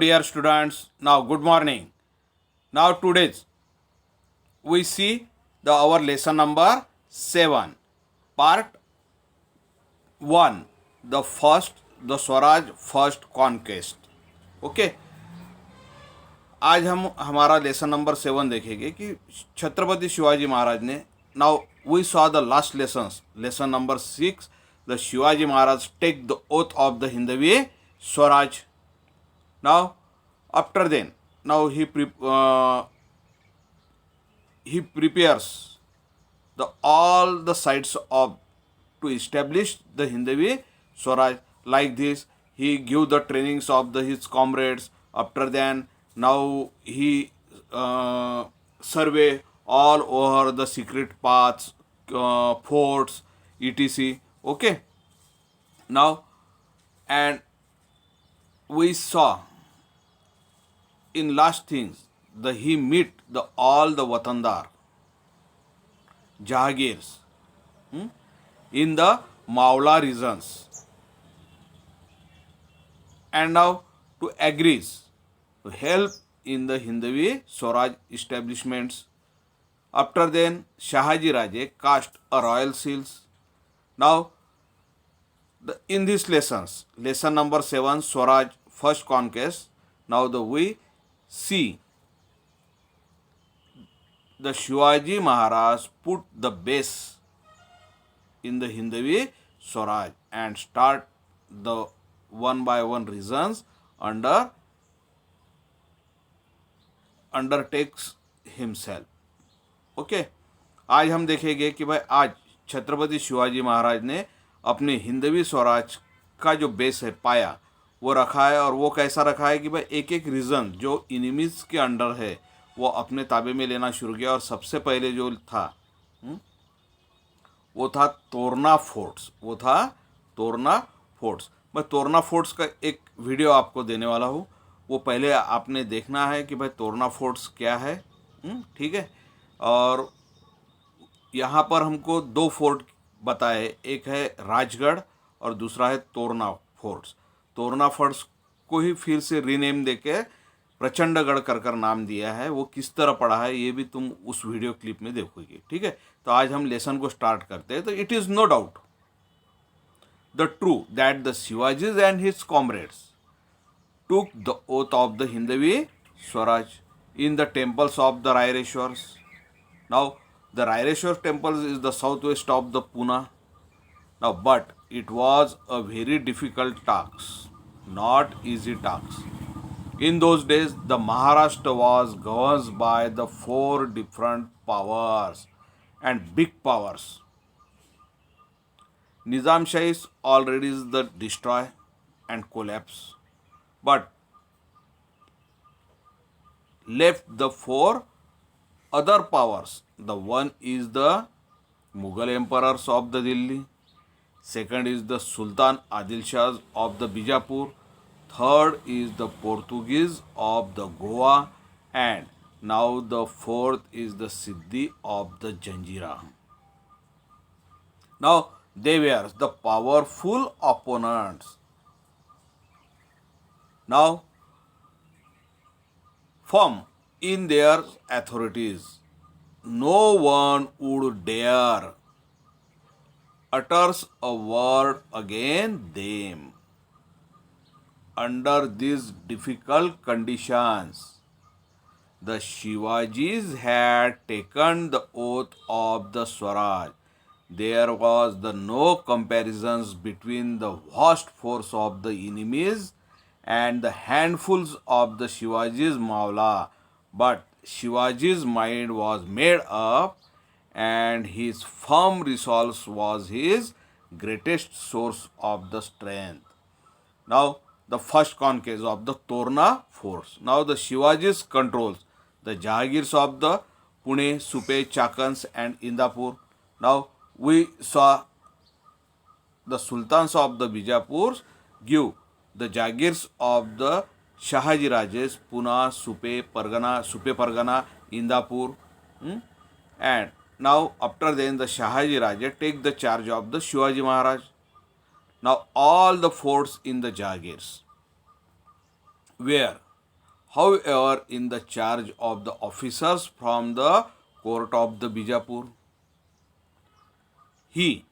dear students. Now, good morning. Now, today's we see our lesson number 7, part 1, the Swaraj first conquest. Okay. आज हम हमारा lesson number 7 देखेंगे कि छत्रपति शिवाजी महाराज ने. Now we saw the last lesson number 6. The Shivaji Maharaj take the oath of the Hindavi Swaraj. Now, after then, now he prepares all the sides of to establish the Hindavi Swaraj. Like this, he give the trainings of his comrades. After then, now he survey all over the secret paths, forts, etc. Okay. Now, and we saw in last things he meet all the Watandar Jahagirs in the Mawla regions, and now to agrees to help in the Hindavi Swaraj establishments. After then, Shahaji Raje cast a royal seals. Now, in these lessons, lesson number 7, Swaraj first conquest. Now we see the Shivaji Maharaj put the base in the Hindavi Swaraj and start the one by one reasons undertakes himself. Okay. आज हम देखेंगे कि भाई आज छत्रपति शिवाजी महाराज ने अपने हिंदवी स्वराज का जो बेस है पाया वो रखा है. और वो कैसा रखा है कि भाई एक एक रीजन जो इनिमीज के अंडर है वो अपने ताबे में लेना शुरू किया. और सबसे पहले जो था वो था तोरना फोर्ट्स. मैं तोरना फोर्ट्स का एक वीडियो आपको देने वाला हूँ. वो पहले आपने देखना है कि भाई तोरना फोर्ट्स क्या है. ठीक है. और यहाँ पर हमको 2 फोर्ट बताए, एक है राजगढ़ और दूसरा है तोरना फोर्ट्स. तोरना फोर्ट्स को ही फिर से रीनेम देके प्रचंडगढ़ कर नाम दिया है. वो किस तरह पढ़ा है ये भी तुम उस वीडियो क्लिप में देखोगे. ठीक है. तो आज हम लेसन को स्टार्ट करते हैं. तो it is no doubt the true that the Shivaji's and his comrades took the oath of the Hindavi Swaraj in the temples of the Raireshwars. Now, the Raireshwar temple is the southwest of the Pune. Now, but it was a very difficult task, not easy task. In those days, the Maharashtra was governed by the 4 different powers and big powers. Nizam Shah is already the destroy and collapse, but left the 4 other powers. The one is the Mughal emperors of the Delhi, second is the Sultan Adil Shah of the Bijapur, third is the Portuguese of the Goa, and now the fourth is the Siddhi of the Janjira. Now they were the powerful opponents. Now, firm in their authorities, no one would dare utters a word against them. Under these difficult conditions, the Shivajis had taken the oath of the Swaraj. There was no comparisons between the vast force of the enemies and the handfuls of the Shivaji's Mawla, but Shivaji's mind was made up and his firm resolve was his greatest source of the strength. Now, the first conquest of the Torna force. Now, the Shivajis controls the Jahagirs of the Pune, Supe, Chakans and Indapur. Now, we saw the Sultans of the Bijapur give the Jagirs of the Shahaji Rajes, Pune, Supe Pargana, Indapur. And now after then the Shahaji Raje take the charge of the Shivaji Maharaj. Now all the forts in the Jagirs were however, in the charge of the officers from the court of the Bijapur. He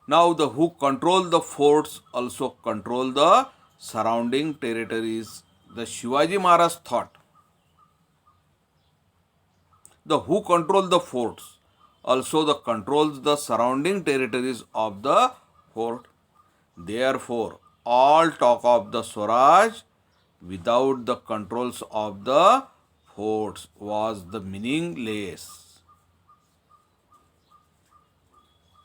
now the who control the forts also control the surrounding territories. The Shivaji Maharaj thought the who control the forts also the controls the surrounding territories of the fort. Therefore, all talk of the Swaraj without the controls of the forts was the meaningless.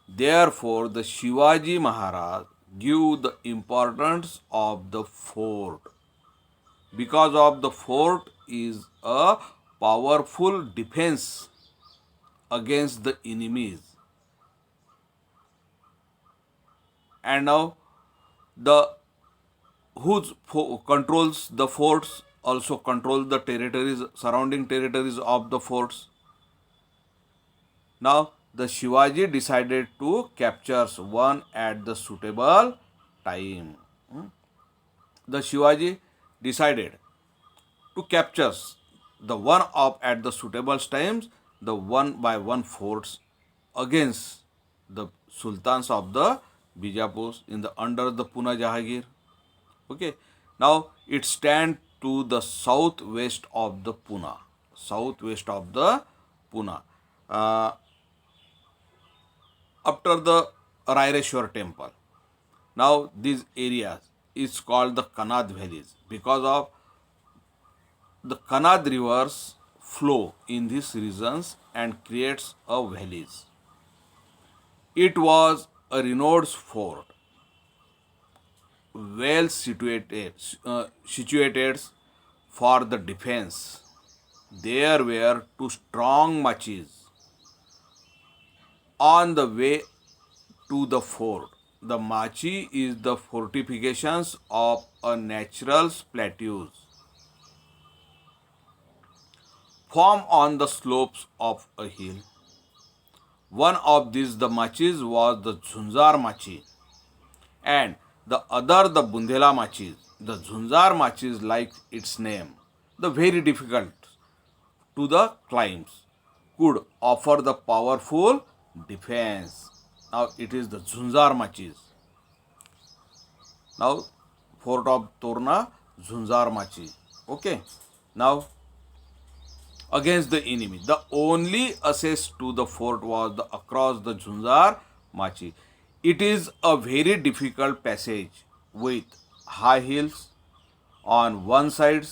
Therefore, the Shivaji Maharaj give the importance of the fort because of the fort is a powerful defense against the enemies. And now the controls the forts also control the territories surrounding territories of the forts. Now the Shivaji decided to capture one at the suitable time. The Shivaji decided to capture the one up at the suitable times, the one by one forts against the sultans of the Bijapur in the under the Puna Jahangir. Okay, now it stands to the southwest of the Pune, southwest of the Pune. Uh, After the Raireshwar temple. Now these areas is called the Kanad valleys because of the Kanad rivers flow in these regions and creates a valleys. It was a renowned fort, well situated for the defense. There were two strong maches on the way to the fort. The machi is the fortifications of a natural plateaus formed on the slopes of a hill. One of these the machis was the Zunjar machi and the other the Bundela machis. The Zunjar machis, like its name, the very difficult to the climbs, could offer the powerful defense. Now it is the Zunjar machis. Now fort of Torna, Zunjar machi. Okay. Now against the enemy. The only access to the fort was across the Zunjar Machi. It is a very difficult passage with high hills on one side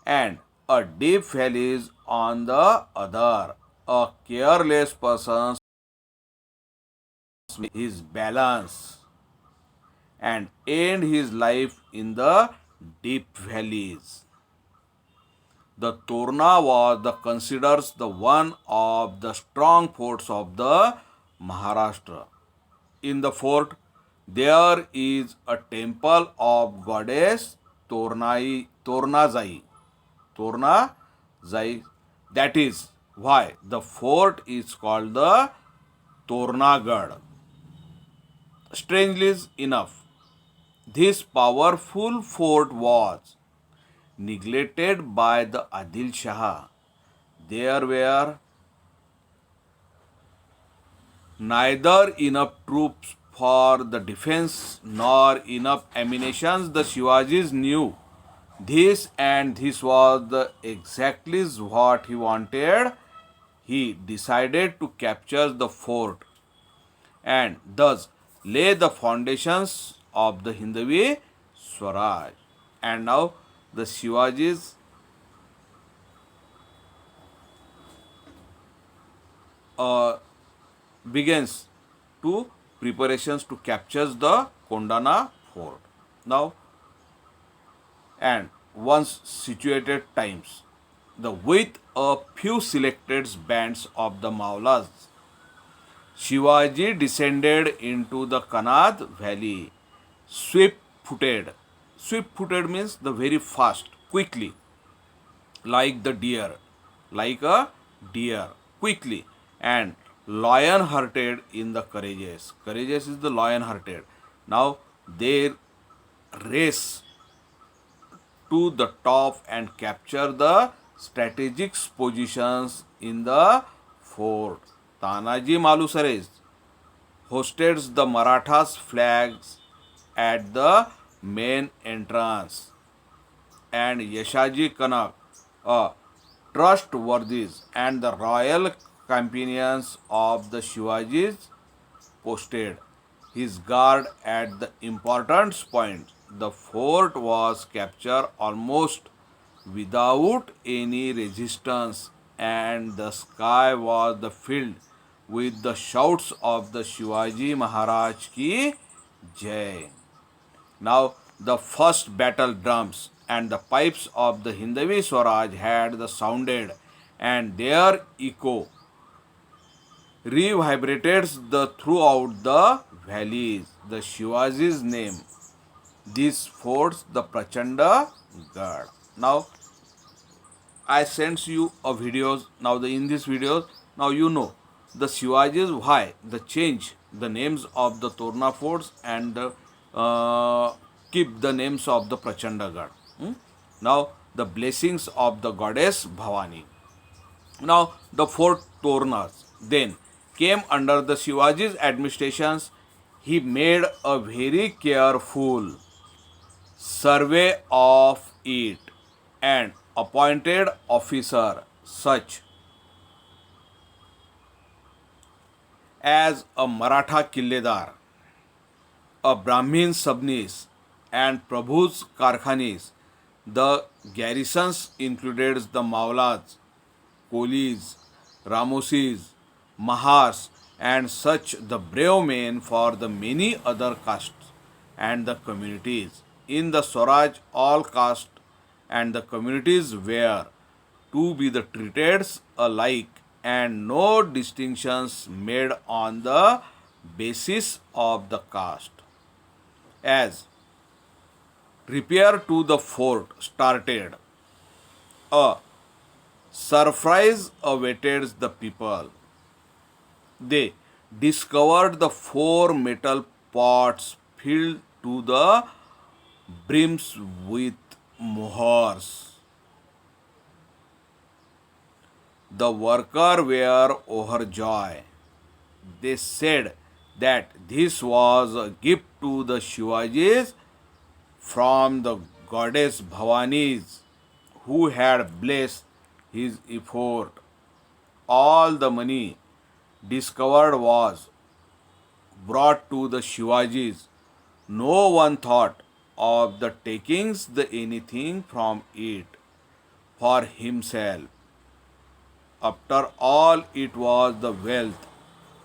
and a deep valleys on the other. A careless person his balance and end his life in the deep valleys. The Torna was considered the one of the strong forts of the Maharashtra. In the fort, there is a temple of goddess Tornazai. Tornazai. That is why the fort is called the Tornagad. Strangely enough, this powerful fort was neglected by the Adil Shah. There were neither enough troops for the defense nor enough ammunition. The Shivajis knew this, and this was exactly what he wanted. He decided to capture the fort and thus lay the foundations of the Hindvi Swaraj. And now the Shivajis begins to preparations to capture the Kondana fort. Now and once situated times, the with a few selected bands of the Maulas, Shivaji descended into the Kanad valley, swift-footed. Swift-footed means the very fast, quickly, like the deer, like a deer, quickly, and lion-hearted in the courageous. Courageous is the lion-hearted. Now they race to the top and capture the strategic positions in the fort. Tanaji Malusare hosted the Marathas' flags at the main entrance, and Yeshaji Kanak, a trustworthy and the royal companions of the Shivaji's, posted his guard at the important points. The fort was captured almost without any resistance, and the sky was filled with the shouts of the Shivaji Maharaj ki Jai. Now, the first battle drums and the pipes of the Hindavi Swaraj had sounded, and their echo reverberates throughout the valleys. The Shivaji's name, this forts the Prachanda God. Now, I sent you a videos. Now, in this videos, now you know the Shivaji's why the change the names of the Torna forts and keep the names of the Prachanda God. Now, the blessings of the goddess Bhavani. Now, the fort Tornas then came under the Shivaji's administrations. He made a very careful survey of it and appointed officer such as a Maratha Killedar, a Brahmin Sabnis, and Prabhu's Karkhanis. The garrisons included the Maulas, Kolis, Ramosis, Mahars, and such the brave men for the many other castes and the communities. In the Swaraj, all castes and the communities were to be the treated alike and no distinctions made on the basis of the caste. As repair to the fort started, a surprise awaited the people. They discovered the four metal pots filled to the brims with mohurs. The workers were overjoyed. They said that this was a gift to the Shivajis from the goddess Bhavani's, who had blessed his effort. All the money discovered was brought to the Shivajis. No one thought of the takings the anything from it for himself. After all, it was the wealth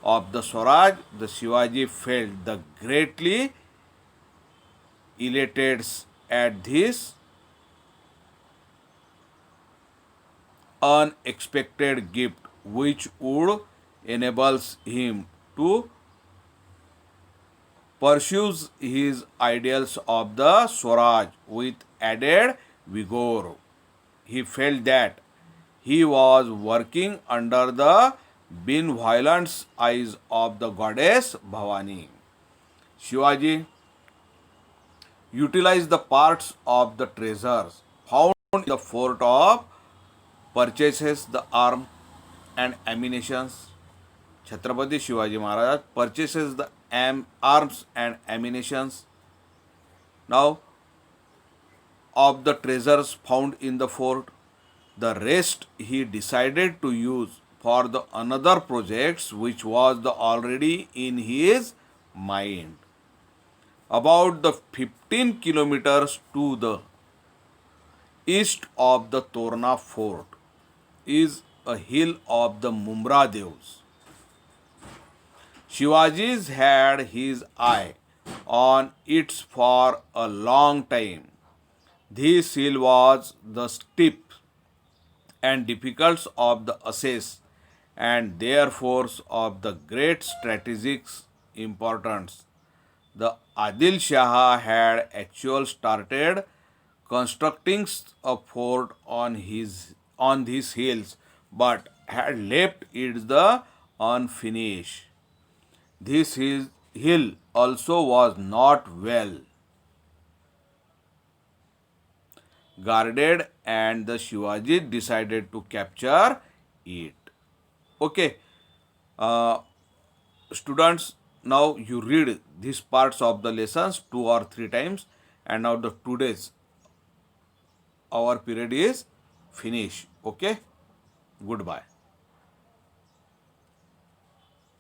of the Swaraj. The Shivaji felt the greatly elated at this unexpected gift, which would enable him to pursue his ideals of the Swaraj with added vigor. He felt that he was working under the benevolent eyes of the goddess Bhavani. Shivaji utilized the parts of the treasures found in the fort of purchases the arm and ammunitions. Chhatrapati Shivaji Maharaj purchases the arms and ammunitions. Now, of the treasures found in the fort, the rest he decided to use for the another projects which was the already in his mind. About the 15 kilometers to the east of the Torna fort is a hill of the Mumra Devs. Shivaji's had his eye on it for a long time. This hill was the steep and difficult of the ascent and therefore of the great strategic importance. The Adil Shah had actually started constructing a fort on these hills, but had left it the unfinished. This hill also was not well guarded and the Shivaji decided to capture it. Okay, uh, students, now you read these parts of the lessons 2 or 3 times, and now the today's our period is finished. Okay, goodbye.